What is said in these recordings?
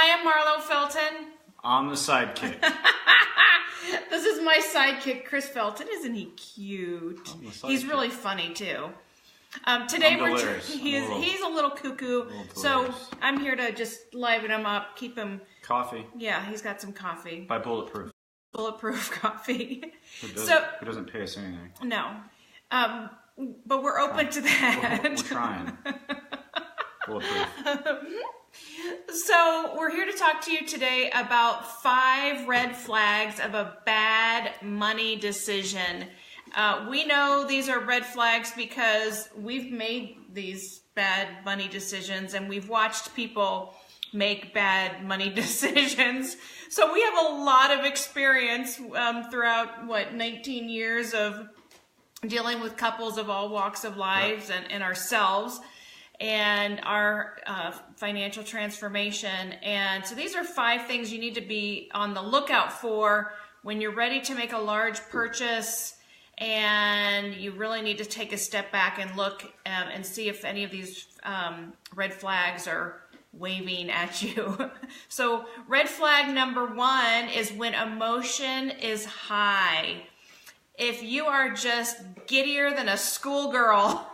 Hi, I'm Marlow Felton. I'm the sidekick. This is my sidekick, Chris Felton. Isn't he cute? He's really funny too. Today he's a little cuckoo, so I'm here to just liven him up, keep him. Coffee. Yeah, he's got some coffee. By Bulletproof. Bulletproof coffee. Who doesn't pay us anything? No, but we're open to that. We're trying. Bulletproof. So we're here to talk to you today about 5 red flags of a bad money decision. We know these are red flags because we've made these bad money decisions and we've watched people make bad money decisions. So we have a lot of experience throughout, 19 years of dealing with couples of all walks of lives and ourselves and our financial transformation. And so these are 5 things you need to be on the lookout for when you're ready to make a large purchase and you really need to take a step back and look and see if any of these red flags are waving at you. So red flag number 1 is when emotion is high. If you are just giddier than a schoolgirl,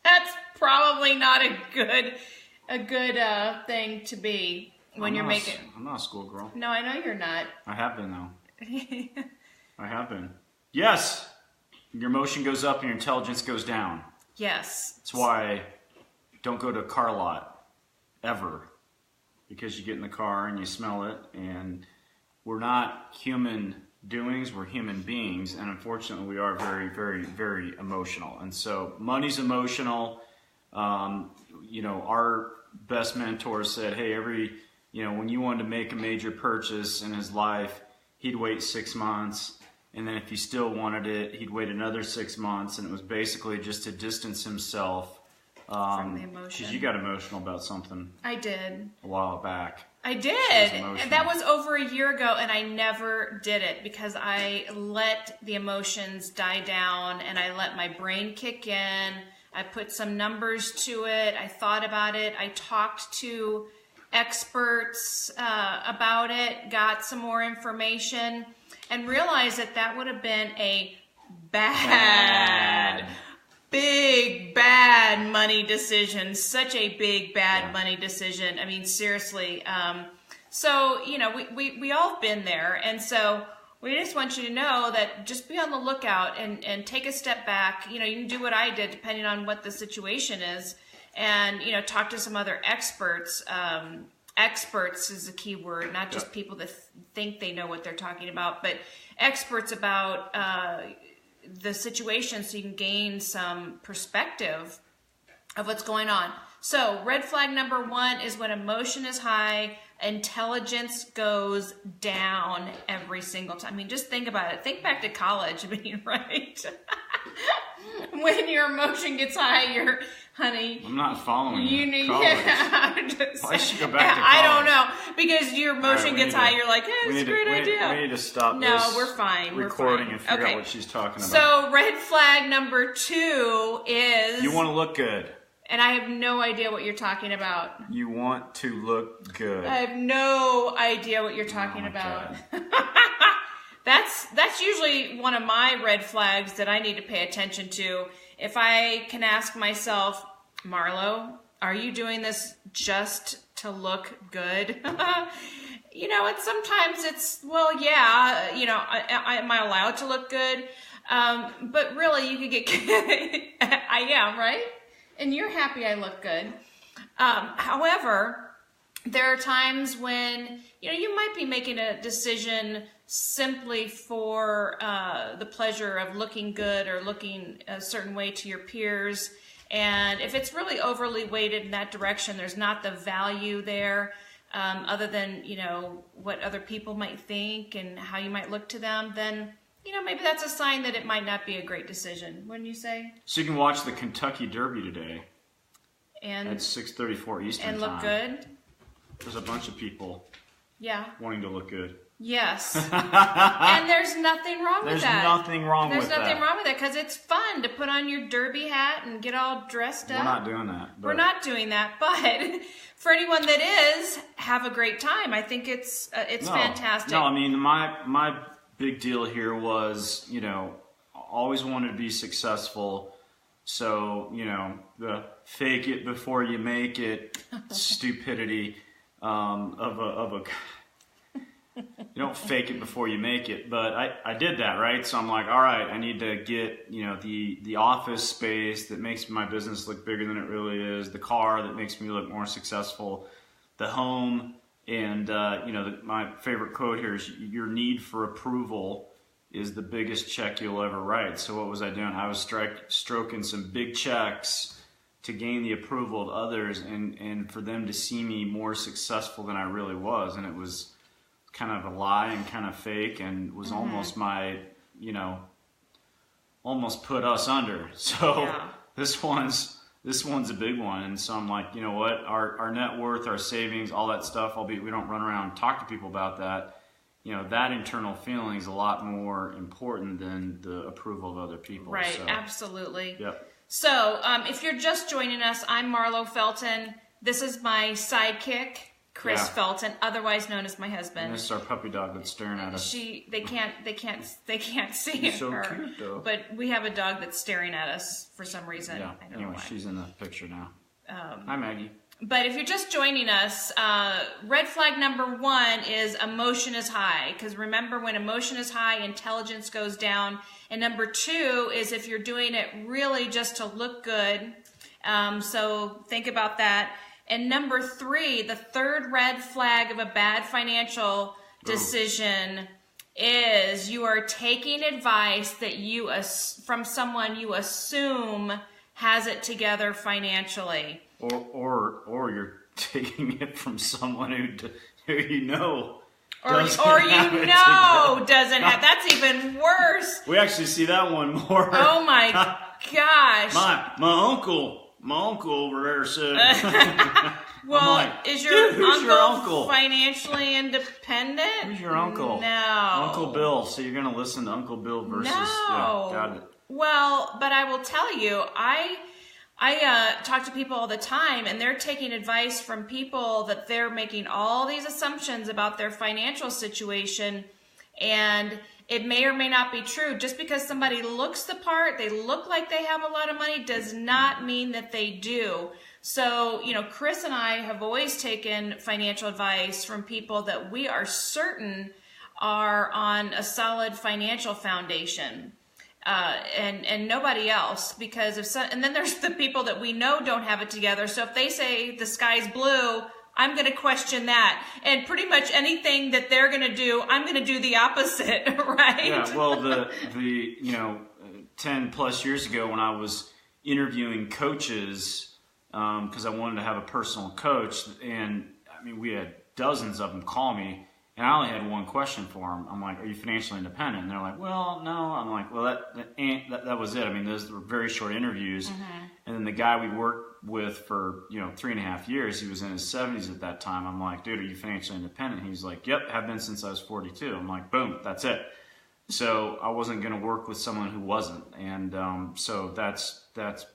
that's probably not a good thing to be when you're making. I'm not a schoolgirl. No, I know you're not. I have been though. I have been. Yes, your emotion goes up and your intelligence goes down. Yes. That's why don't go to a car lot ever, because you get in the car and you smell it, and we're not human doings, we're human beings, and unfortunately we are very, very, very emotional. And so money's emotional. Our best mentor said, hey, when you wanted to make a major purchase in his life, he'd wait 6 months, and then if he still wanted it, he'd wait another 6 months, and it was basically just to distance himself from the emotion. Because you got emotional about something. I did. A while back. I did. And that was over a year ago, and I never did it because I let the emotions die down and I let my brain kick in. I put some numbers to it. I thought about it. I talked to experts about it, got some more information, and realized that would have been a big, bad money decision. Such a big, bad money decision. I mean, seriously. So, we all have been there. And so we just want you to know that just be on the lookout and take a step back. You can do what I did depending on what the situation is. And, talk to some other experts. Experts is a key word, not just people that think they know what they're talking about, but experts about the situation so you can gain some perspective of what's going on. So red flag number 1 is when emotion is high, intelligence goes down every single time. I mean, just think about it. Think back to college. I mean, right? When your emotion gets high, honey. I'm not following you. College. Why should you go back to college? I don't know. Because your emotion gets high, you're like, it's a great idea. We need to stop this. No, we're fine. Recording and figure out what she's talking about. So red flag number 2 is... You want to look good. And I have no idea what you're talking about. You want to look good. I have no idea what you're talking about. That's usually one of my red flags that I need to pay attention to. If I can ask myself, Marlow, are you doing this just to look good? And sometimes it's, well, yeah, am I allowed to look good? But really, you could get, I am, right? And you're happy I look good. However, there are times when, you might be making a decision simply for the pleasure of looking good or looking a certain way to your peers. And if it's really overly weighted in that direction, there's not the value there other than, what other people might think and how you might look to them, then maybe that's a sign that it might not be a great decision, wouldn't you say? So you can watch the Kentucky Derby today and at 6:34 Eastern and look time. good. There's a bunch of people Yeah. wanting to look good. Yes. And there's nothing wrong with that. There's nothing wrong with that. There's nothing wrong with that because it's fun to put on your derby hat and get all dressed up. We're not doing that. We're not doing that. But for anyone that is, have a great time. I think it's fantastic. No, I mean, my big deal here was, always wanted to be successful. So, the fake it before you make it stupidity of a you don't fake it before you make it, but I did that, right? So I'm like, all right, I need to get, the office space that makes my business look bigger than it really is, the car that makes me look more successful, the home, and, my favorite quote here is, your need for approval is the biggest check you'll ever write. So what was I doing? I was stroking some big checks to gain the approval of others and for them to see me more successful than I really was. And it was kind of a lie and kind of fake and was almost my, almost put us under. So this one's a big one. And so I'm like, you know what, our net worth, our savings, all that stuff, we don't run around and talk to people about that. That internal feeling is a lot more important than the approval of other people. Right, so, absolutely. Yep. So if you're just joining us, I'm Marlow Felton. This is my sidekick, Chris Felton, otherwise known as my husband. And this is our puppy dog that's staring at us. They can't see She's so her. cute, though. But we have a dog that's staring at us for some reason. Yeah. I don't know Anyway, why. she's in the picture now. Hi, Maggie. But if you're just joining us, red flag number 1 is emotion is high. Because remember, when emotion is high, intelligence goes down. And number 2 is if you're doing it really just to look good. So think about that. And number 3, the third red flag of a bad financial decision is you are taking advice that from someone you assume has it together financially. Or you're taking it from someone who you know doesn't have. That's even worse. We actually see that one more. Oh my gosh! My uncle over there said. Well, like, is your who's your uncle financially independent? Who's your uncle? No, Uncle Bill. So you're gonna listen to Uncle Bill versus got it. Well, but I will tell you, I talk to people all the time, and they're taking advice from people that they're making all these assumptions about their financial situation, and it may or may not be true. Just because somebody looks the part, they look like they have a lot of money, does not mean that they do. So, Chris and I have always taken financial advice from people that we are certain are on a solid financial foundation. And nobody else, because and then there's the people that we know don't have it together. So if they say the sky's blue, I'm going to question that. And pretty much anything that they're going to do, I'm going to do the opposite, right? Yeah, well, the 10 plus years ago when I was interviewing coaches, because I wanted to have a personal coach, and we had dozens of them call me. And I only had one question for them. I'm like, are you financially independent? And they're like, well, no. I'm like, well, that was it. Those were very short interviews. Mm-hmm. And then the guy we worked with for, 3.5 years, he was in his 70s at that time. I'm like, dude, are you financially independent? He's like, yep, have been since I was 42. I'm like, boom, that's it. So I wasn't going to work with someone who wasn't. And so that's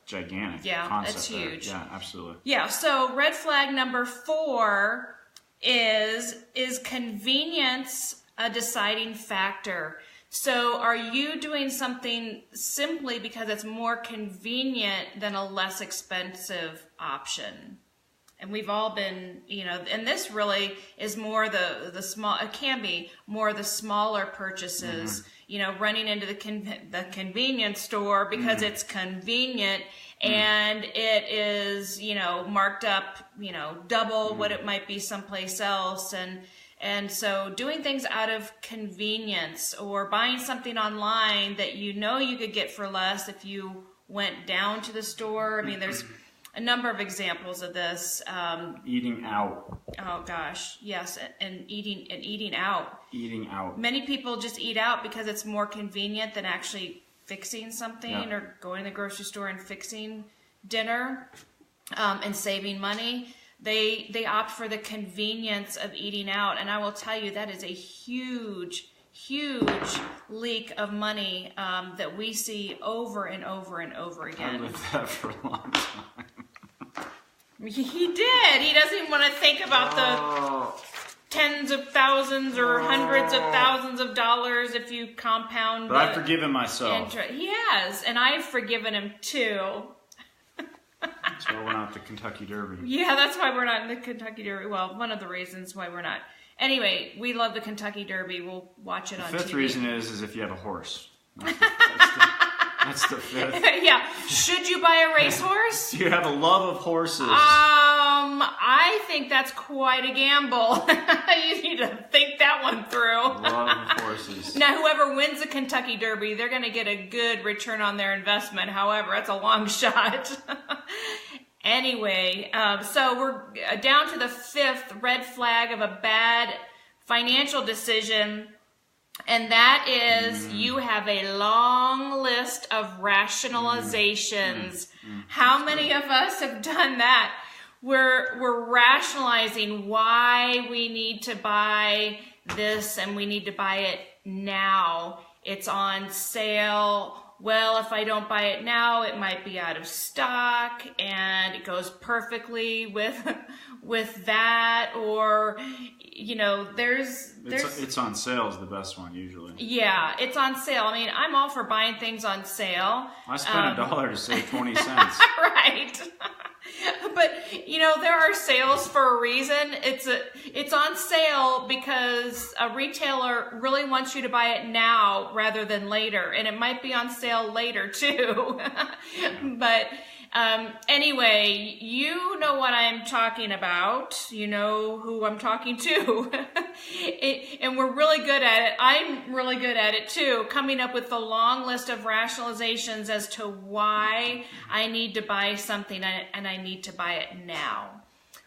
gigantic. Yeah, concept that's there. huge. Yeah, absolutely. Yeah, so red flag number 4 is convenience a deciding factor? So are you doing something simply because it's more convenient than a less expensive option? And we've all been, and this really is more the small, it can be more the smaller purchases, running into the convenience store because it's convenient. And it is, marked up, double what it might be someplace else. And so doing things out of convenience or buying something online that you could get for less if you went down to the store. There's a number of examples of this. Eating out. Oh gosh, yes, and eating out. Eating out. Many people just eat out because it's more convenient than actually fixing something or going to the grocery store and fixing dinner and saving money. They opt for the convenience of eating out. And I will tell you, that is a huge leak of money that we see over and over and over again. I lived that for a long time. He did. He doesn't even want to think about the tens of thousands or hundreds of thousands of dollars if you compound. But I've forgiven myself. He has, and I've forgiven him too. That's why we're not at the Kentucky Derby. Yeah, that's why we're not in the Kentucky Derby. Well, one of the reasons why we're not. Anyway, we love the Kentucky Derby. We'll watch it on TV. The fifth reason is if you have a horse. That's the fifth. Yeah. Should you buy a racehorse? Do you have a love of horses? I think that's quite a gamble. You need to think that one through. Love of horses. Now, whoever wins the Kentucky Derby, they're going to get a good return on their investment. However, that's a long shot. Anyway, so we're down to the fifth red flag of a bad financial decision. And that is you have a long list of rationalizations. How many of us have done that? We're rationalizing why we need to buy this and we need to buy it now. It's on sale. Well, if I don't buy it now, it might be out of stock, and it goes perfectly with that. Or, you know, there's it's on sale is the best one usually. Yeah, it's on sale. I mean, I'm all for buying things on sale. I spent $1 to save 20 cents. Right. But, you know, there are sales for a reason. It's on sale because a retailer really wants you to buy it now rather than later. And it might be on sale later too. But anyway, you know what I'm talking about. You know who I'm talking to. And we're really good at it. I'm really good at it too, coming up with a long list of rationalizations as to why I need to buy something and I need to buy it now.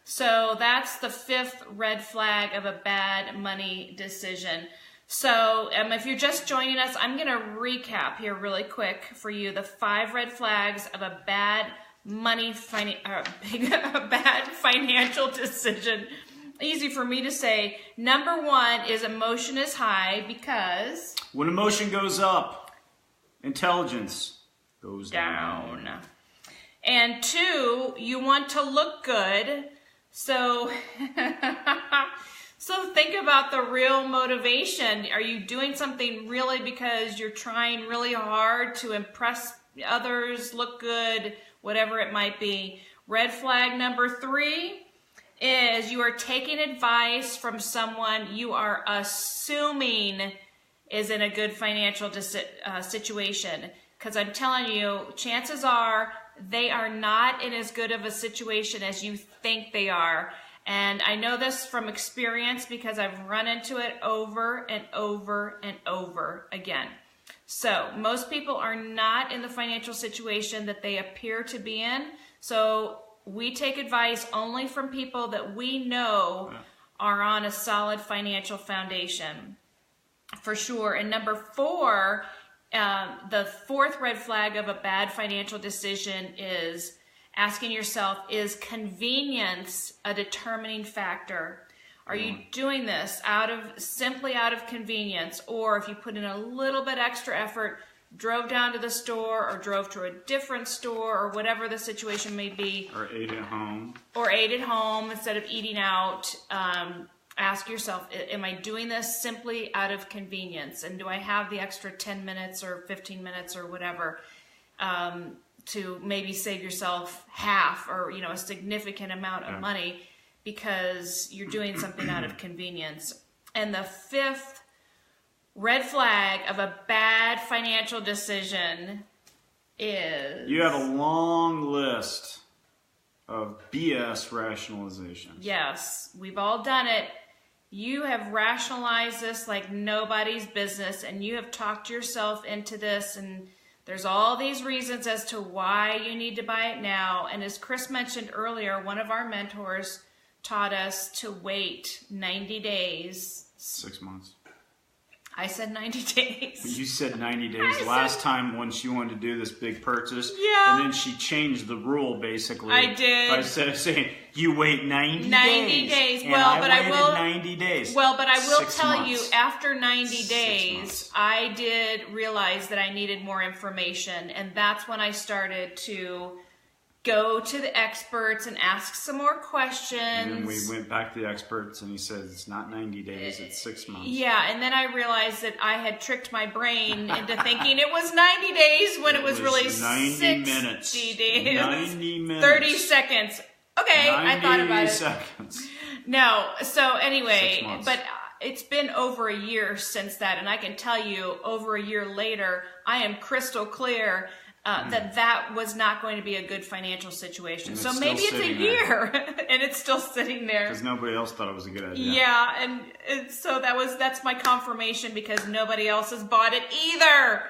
So that's the fifth red flag of a bad money decision. So if you're just joining us, I'm going to recap here really quick for you the 5 red flags of a bad bad financial decision. Easy for me to say. Number 1 is emotion is high because when emotion goes up, intelligence goes down. And 2, you want to look good. So think about the real motivation. Are you doing something really because you're trying really hard to impress others, look good, whatever it might be? Red flag number 3 is you are taking advice from someone you are assuming is in a good financial situation. Because I'm telling you, chances are they are not in as good of a situation as you think they are. And I know this from experience because I've run into it over and over and over again. So most people are not in the financial situation that they appear to be in. So we take advice only from people that we know are on a solid financial foundation, for sure. And number 4, the 4th red flag of a bad financial decision is asking yourself, is convenience a determining factor? Are you doing this simply out of convenience? Or if you put in a little bit extra effort, drove down to the store or drove to a different store or whatever the situation may be. Or ate at home. Or ate at home instead of eating out. Ask yourself, am I doing this simply out of convenience? And do I have the extra 10 minutes or 15 minutes or whatever to maybe save yourself half or, you know, a significant amount of money because you're doing something out of convenience? And the 5th red flag of a bad financial decision is you have a long list of BS rationalizations. Yes, we've all done it. You have rationalized this like nobody's business, and you have talked yourself into this, and there's all these reasons as to why you need to buy it now. And as Chris mentioned earlier, one of our mentors taught us to wait 90 days. 6 months. I said 90 days. You said 90 days last time when she wanted to do this big purchase. Yeah. And then she changed the rule, basically. I did. By saying, you wait 90 days. And well, I but waited I will 90 days. Well, but I will 6 tell months. you, after 90 6 days, months. I did realize that I needed more information, and that's when I started to go to the experts and ask some more questions. And then we went back to the experts, and he said it's not 90 days, it's 6 months. Yeah, and then I realized that I had tricked my brain into thinking it was 90 days when it was really 90 60 minutes. days. 90 minutes. 30 seconds. Okay, I thought about it. 90 seconds. No, so anyway, 6 months. but it's been over a year since that, and I can tell you, over a year later, I am crystal clear that was not going to be a good financial situation. And So it's maybe still it's a sitting year, and it's still sitting there. Because nobody else thought it was a good idea. Yeah, and so that's my confirmation, because nobody else has bought it either.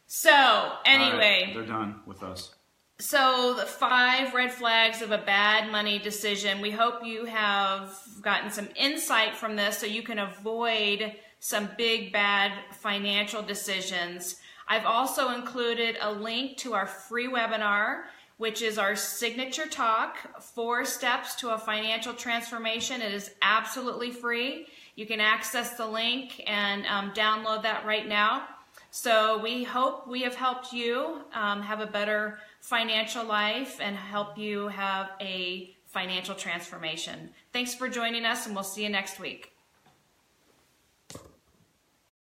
So anyway, All right, they're done with us. so the 5 red flags of a bad money decision. We hope you have gotten some insight from this so you can avoid some big bad financial decisions. I've also included a link to our free webinar, which is our signature talk, 4 steps to a financial transformation. It is absolutely free. You can access the link and download that right now. So we hope we have helped you have a better financial life and help you have a financial transformation. Thanks for joining us, and we'll see you next week.